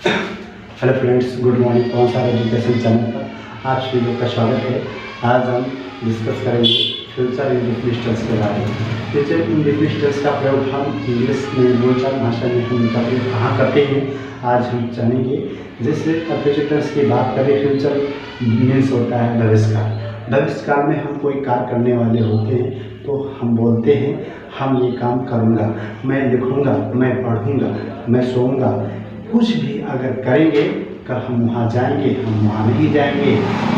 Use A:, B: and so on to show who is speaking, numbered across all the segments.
A: Hello friends, good morning. कौन सा education channel पर आप सभी लोग का स्वागत है। आज हम डिस्कस करेंगे फ्यूचर इंडेफिनिट टेंस के बारे में। फ्यूचर इंडेफिनिट टेंस का प्रयोग हम इंग्लिश में बोलचाल भाषा में हम इनका प्रयोग कहाँ करते हैं, आज हम जानेंगे। जैसे फ्यूचर टेंस की बात करें, फ्यूचर मीन्स होता है भविष्यकाल। भविष्यकाल में हम कोई कार्य करने वाले होते हैं तो हम बोलते हैं हम ये काम करूँगा, मैं लिखूँगा, मैं पढ़ूँगा, मैं सोऊंगा, कुछ भी अगर करेंगे, कल हम वहाँ जाएंगे, हम वहाँ नहीं जाएंगे।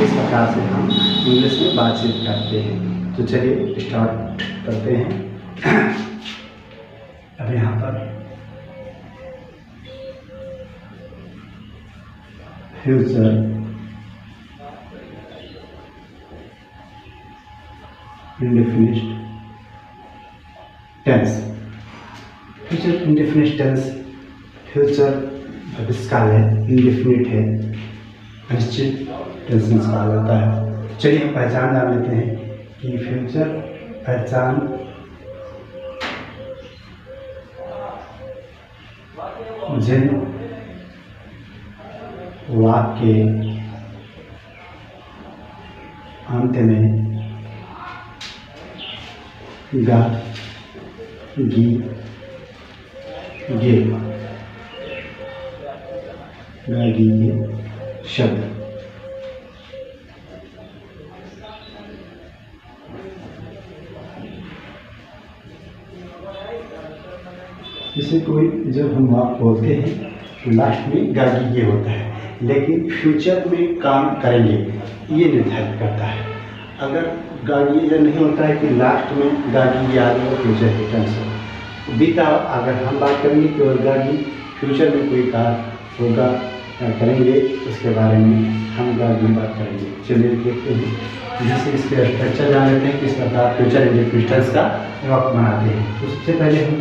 A: इस प्रकार से हम इंग्लिश में बातचीत करते हैं। तो चलिए स्टार्ट करते हैं। अब यहाँ पर future indefinite tense. Future indefinite tense future भविष्यकाल है, इंडेफिनिट है, अनिश्चित टेंस कहा जाता है। चलिए हम पहचान जान लेते हैं कि फ्यूचर पहचान जिन वाक्य के अंत में गा गी गे शब्द जैसे कोई जब हम वाक्य बोलते हैं तो लास्ट में गागी होता है, लेकिन फ्यूचर में काम करेंगे ये निर्धारित करता है। अगर गागी नहीं होता है कि लास्ट में गागी आ गया फ्यूचर की टेंस हो। बीता अगर हम बात करेंगे केवल गागी, फ्यूचर में कोई कार्य होगा करेंगे उसके बारे में हम गागी बात करेंगे। चलिए देखते हैं, जैसे इसके स्ट्रक्चर जान लेते हैं किस प्रकार फ्यूचर इंडेफिनिट टेंस का वाक्य बनाते हैं। तो सबसे पहले हम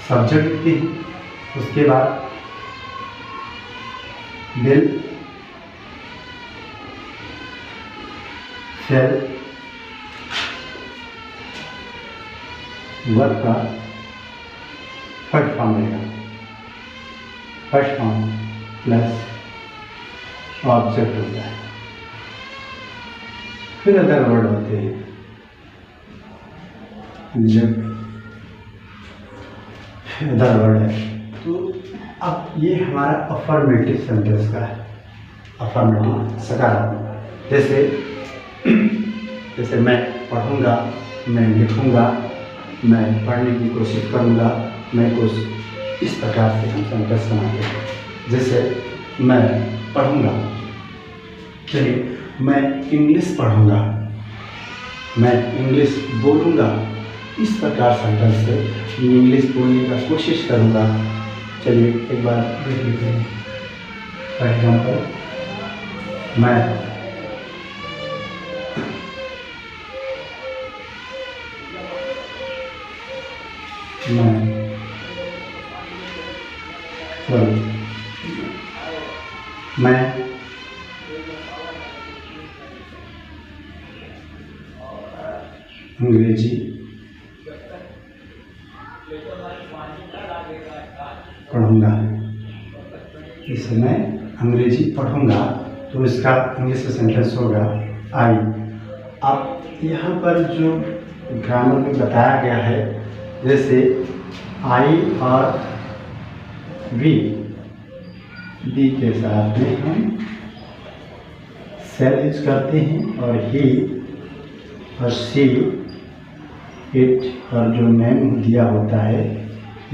A: सब्जेक्ट लिखते हैं, उसके बाद विल, शैल, वर्ब का फर्स्ट फॉर्म रहेगा, फर्स्ट फॉर्म प्लस ऑब्जेक्ट होता है, फिर अदर वर्ड होते हैं जब अदर वर्ड है। तो अब ये हमारा अफर्मेटिव सेंटेंस का है, अफर्मेटिव सकारात्मक। जैसे मैं पढ़ूंगा, मैं लिखूंगा, मैं पढ़ने की कोशिश करूंगा, मैं कुछ इस प्रकार से हम सेंटेंस बनाते हैं। जैसे मैं पढ़ूंगा, चलिए मैं इंग्लिश पढ़ूंगा, मैं इंग्लिश बोलूंगा, इस प्रकार सेंटेंस से इंग्लिश बोलने का कोशिश करूंगा। चलिए एक बार देख लेते हैं। फॉर एग्जाम्पल, मैं अंग्रेजी पढ़ूंगा। इस समय अंग्रेजी पढ़ूंगा तो इसका इंग्लिश का सेंटेंस होगा आई। अब यहाँ पर जो ग्रामर में बताया गया है, जैसे आई और वी के साथ में हम सेल यूज करते हैं, और ही और सी, इट और जो नेम दिया होता है,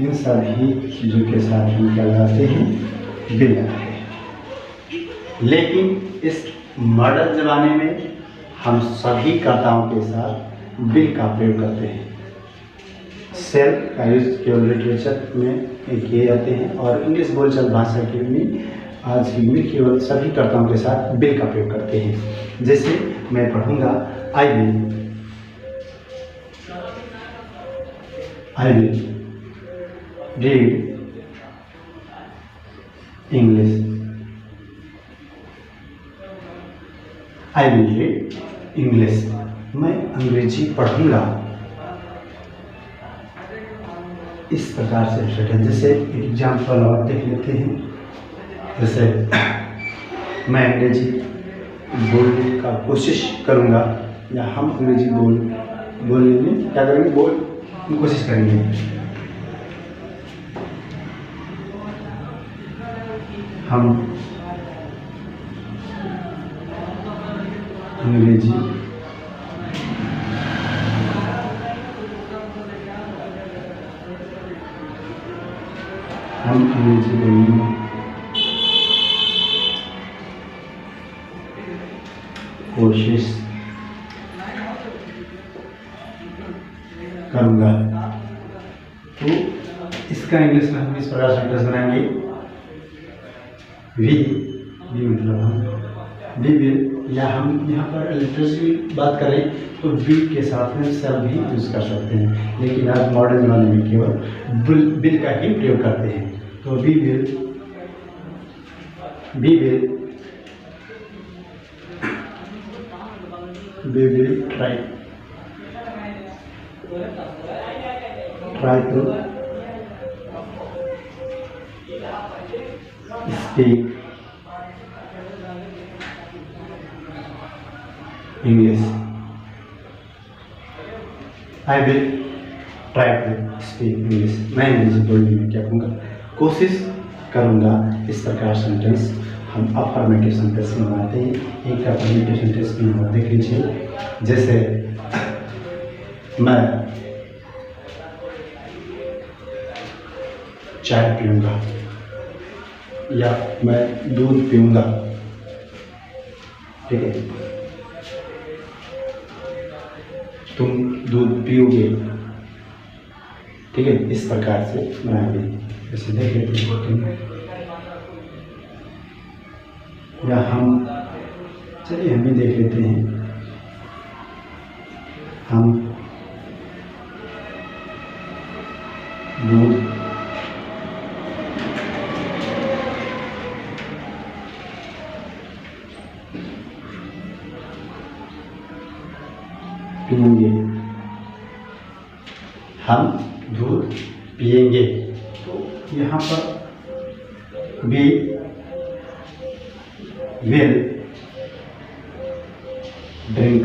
A: इन सभी चीज़ों के साथ हम क्या लगाते हैं, बिल लगाते हैं। लेकिन इस मॉडर्न ज़माने में हम सभी कर्ताओं के साथ बिल का प्रयोग करते हैं। सेल का यूज केवल लिटरेचर में किए जाते हैं, और इंग्लिश बोलचाल भाषा के में आज भी में केवल सभी कर्ताओं के साथ बिल का प्रयोग करते हैं। जैसे मैं पढ़ूंगा, I will read English, I will read English, मैं अंग्रेजी पढ़ूंगा। इस प्रकार से सेट है। जैसे एग्जाम्पल और देख लेते हैं। जैसे मैं अंग्रेजी बोलने का कोशिश करूँगा या हम अंग्रेजी बोलने में क्या करेंगे, कोशिश करेंगे। हम अंग्रेजी बोलने में कोशिश करूँगा। तो इसका इंग्लिश में हम इस प्रकार सेंटेंस बनाएंगे। वी मतलब हम वी विल, या हम यहाँ पर लिटरेसी की बात करें तो वी के साथ में सेल भी यूज़ कर सकते हैं, लेकिन आज मॉडर्न ज़माने में केवल विल का ही प्रयोग करते हैं। तो we will try to speak English. I will try to speak English. मैं अंग्रेजी बोलने में क्या कहूँगा, कोशिश करूँगा। इस प्रकार सेंटेंस हम अफर्मेटिव सेंटेंस में बनाते हैं। एक अफर्मेटिव सेंटेंस में हम देख लीजिए। जैसे मैं चाय पीऊँगा या मैं दूध पीऊँगा, ठीक है, तुम दूध पियोगे, ठीक है। इस प्रकार से बनाएंगे। जैसे देख लेते हैं, या हम चलिए हम भी देख लेते हैं। हम दूध पिएंगे, हम दूध पिएंगे। तो यहाँ पर वी विल ड्रिंक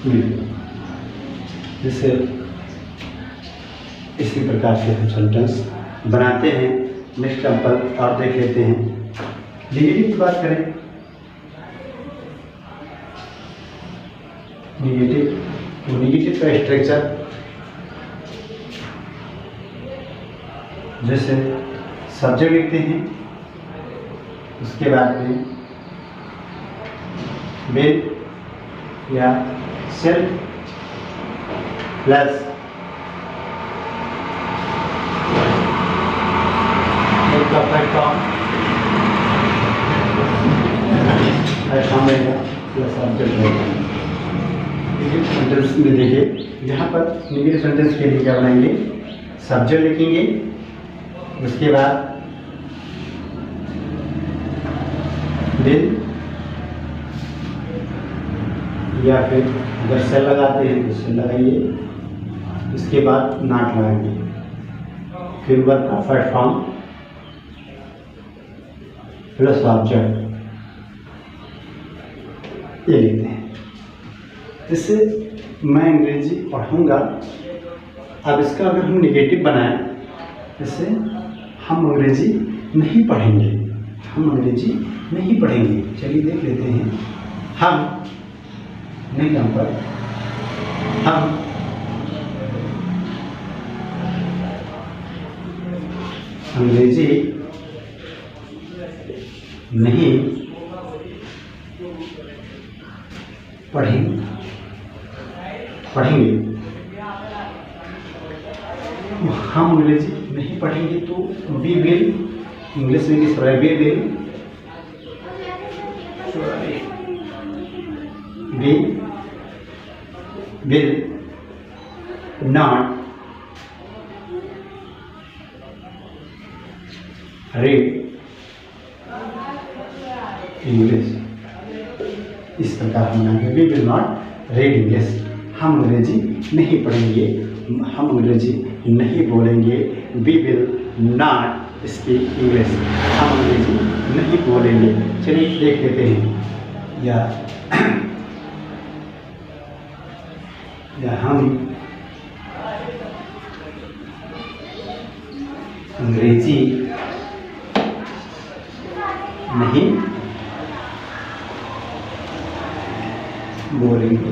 A: मिल्क। जैसे इसी प्रकार से हम सेंटेंस बनाते हैं। नेक्स्ट एग्जाम्पल और देख लेते हैं। नेगेटिव की बात करें, नेगेटिव का स्ट्रक्चर जैसे सब्जेक्ट लिखते हैं, उसके बाद में विल या सेल्फ प्लस सेंटेंस में देखिए, यहाँ पर नेगेटिव सेंटेंस के लिए क्या बनाएंगे, सब्जेक्ट लिखेंगे, उसके बाद विल या फिर अगर सेल लगाते हैं तो सेल लगाइए, उसके बाद नॉट लगाएंगे, फिर वर्ब का फर्स्ट फॉर्म प्लस ऑब्जेक्ट ये लिखते हैं। इससे मैं अंग्रेजी पढ़ूंगा। अब इसका अगर हम नेगेटिव बनाएं, इससे हम अंग्रेजी नहीं पढ़ेंगे, चलिए देख लेते हैं। हम नहीं यहाँ पर हम अंग्रेजी नहीं पढ़ेंगे। हम अंग्रेजी नहीं पढ़ेंगे तो वी विल, इंग्लिश में किस तरह, we will not read English. इस प्रकार हम we will not read English. हम अंग्रेजी नहीं पढ़ेंगे, हम अंग्रेजी नहीं बोलेंगे। We will not speak English. हम अंग्रेजी नहीं बोलेंगे। चलिए देख लेते हैं। या हम अंग्रेजी नहीं बोलेंगे।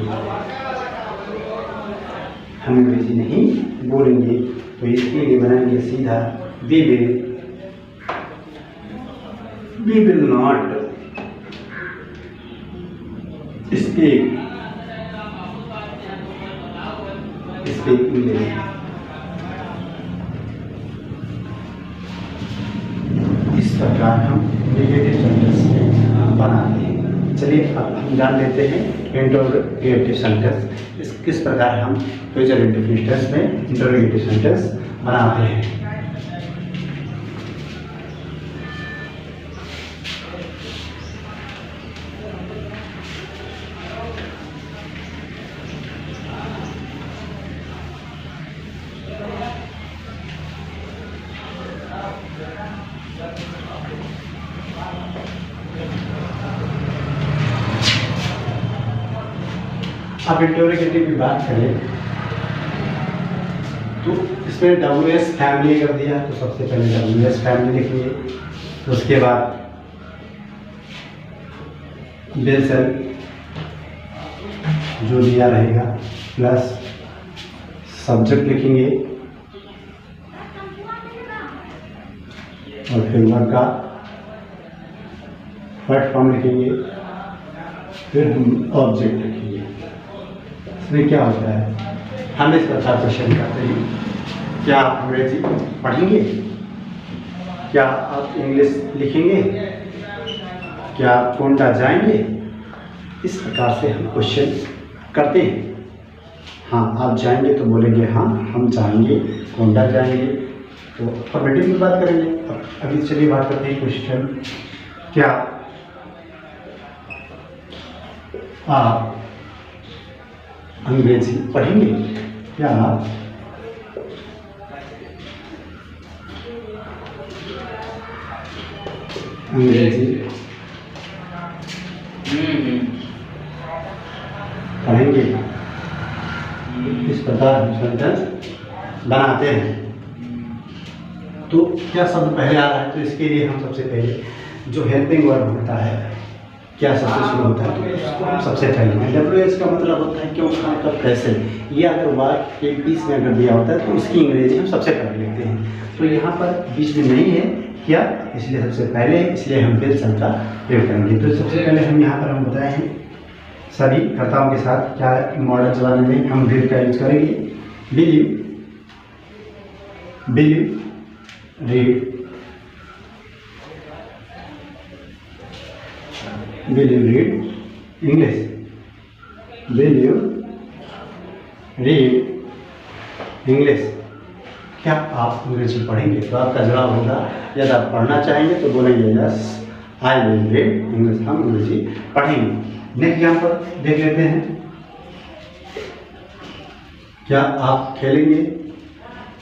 A: हम अंग्रेजी नहीं बोलेंगे तो इसके लिए बनाएंगे सीधा we will not speak English. इस प्रकार हम नेगेटिव सेंटेंस बनाते हैं। चलिए अब हम जान लेते हैं इंटरोगेटिव सेंटेंस किस प्रकार हम फ्यूचर इंडेफिनिट टेंस में इंटरोगेटिव सेंटेंस बनाते हैं। अब इंटरोगेटिव की बात करें तो इसमें WS फैमिली कर दिया तो सबसे पहले WS फैमिली लिखिए। तो उसके बाद बेसल जो दिया रहेगा प्लस सब्जेक्ट लिखेंगे और फिर वर्ब का फर्स्ट फॉर्म लिखेंगे, फिर हम ऑब्जेक्ट लिखेंगे। इसमें क्या होता है, हम इस प्रकार क्वेश्चन करते हैं, क्या आप अंग्रेजी पढ़ेंगे, क्या आप इंग्लिश लिखेंगे, क्या आप कोंडा जाएंगे। इस प्रकार से हम क्वेश्चन करते हैं। हाँ आप जाएंगे तो बोलेंगे हाँ हम जाएंगे, कोंडा जाएंगे, तो अफर्मेटिव में बात करेंगे। अभी चलिए बात करते हैं क्वेश्चन, क्या आप अंग्रेजी पढ़ेंगे, क्या आप अंग्रेजी पढ़ेंगे। इस प्रकार हम सेंटेंस बनाते हैं। तो क्या शब्द पहले आ रहा है, तो इसके लिए हम सबसे पहले जो हेल्पिंग वर्ब होता है क्या सबसे शुरू होता है, तो इसको हम सबसे पहले WS का मतलब होता है क्यों, कहाँ, कब, कैसे। ये अगर वाक्य के बीच में अगर दिया होता है तो उसकी अंग्रेजी हम सबसे पहले लिखते हैं। तो यहाँ पर बीच में नहीं है क्या, इसलिए सबसे पहले, इसलिए हम विल शब्द का प्रयोग करेंगे। तो सबसे पहले हम यहाँ पर हम बताए हैं सभी कर्ताओं के साथ क्या मॉडर्न ज़माने में हम विल का यूज करेंगे। Will you read, will you read English, will you read English। क्या आप अंग्रेजी पढ़ेंगे, तो आपका जवाब होगा यदि आप पढ़ना चाहेंगे तो बोलेंगे yes I will read English, हम अंग्रेजी पढ़ेंगे। नेक्स्ट एग्जाम्पल देख लेते हैं, क्या आप खेलेंगे।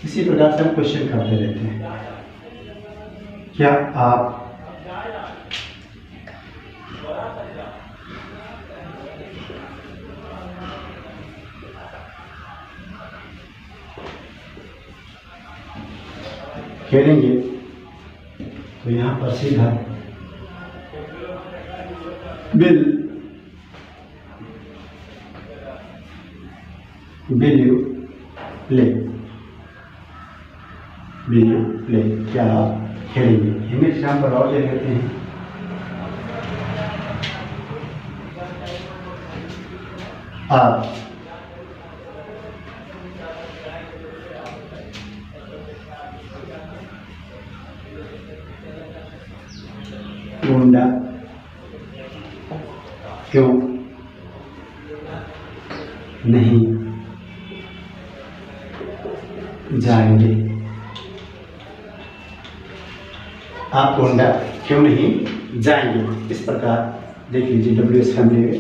A: इसी प्रकार से हम क्वेश्चन करते रहते हैं, क्या आप खेलेंगे। तो यहाँ पर सीधा will you play, will you play, क्या आप खेलेंगे। इमेज यहाँ पर और ले लेते हैं, आप कोंडा क्यों नहीं जाएंगे, आप कोंडा क्यों नहीं जाएंगे। इस प्रकार देख लीजिए WS फैमिली में।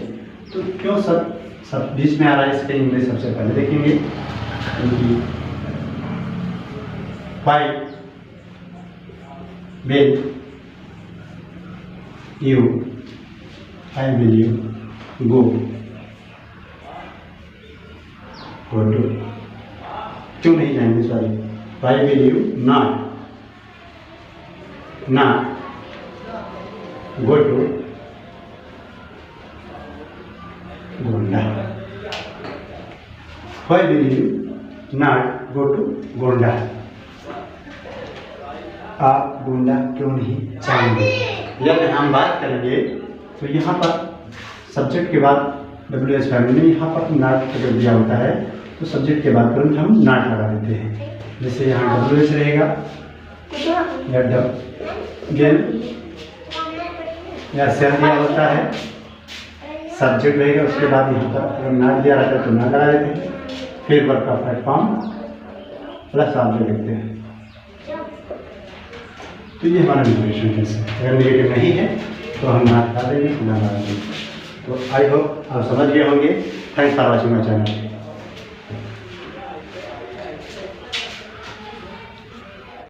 A: तो क्यों सब सब बीच में आ रहा है, इसका इंग्लिश सबसे पहले देखेंगे। Why will you, I will you go to, क्यों नहीं जाएंगे, sorry, why will you not go to Gonda? Why will you not go to Gonda? आप गोंडा क्यों नहीं जाएंगे? जब हम बात करेंगे तो यहाँ पर सब्जेक्ट के बाद WH फैमिली में यहाँ पर नॉट अगर दिया होता है तो सब्जेक्ट के बाद तुरंत हम नॉट लगा देते हैं। जैसे यहाँ WH रहेगा या गेन या सेल दिया होता है, सब्जेक्ट रहेगा, उसके बाद यहाँ पर अगर नॉट दिया रहता है तो नॉट लगा देते हैं, फिर वर्ब का प्लेटफॉर्म प्लस ऑब्जेक्ट लिखते हैं। तो ये हमारा नेगेटिव है। अगर नेगेटिव नहीं है तो हम नॉट लगा देंगे, ना लगा देंगे। तो आई होप आप समझ गए होंगे। Thanks for watching my channel.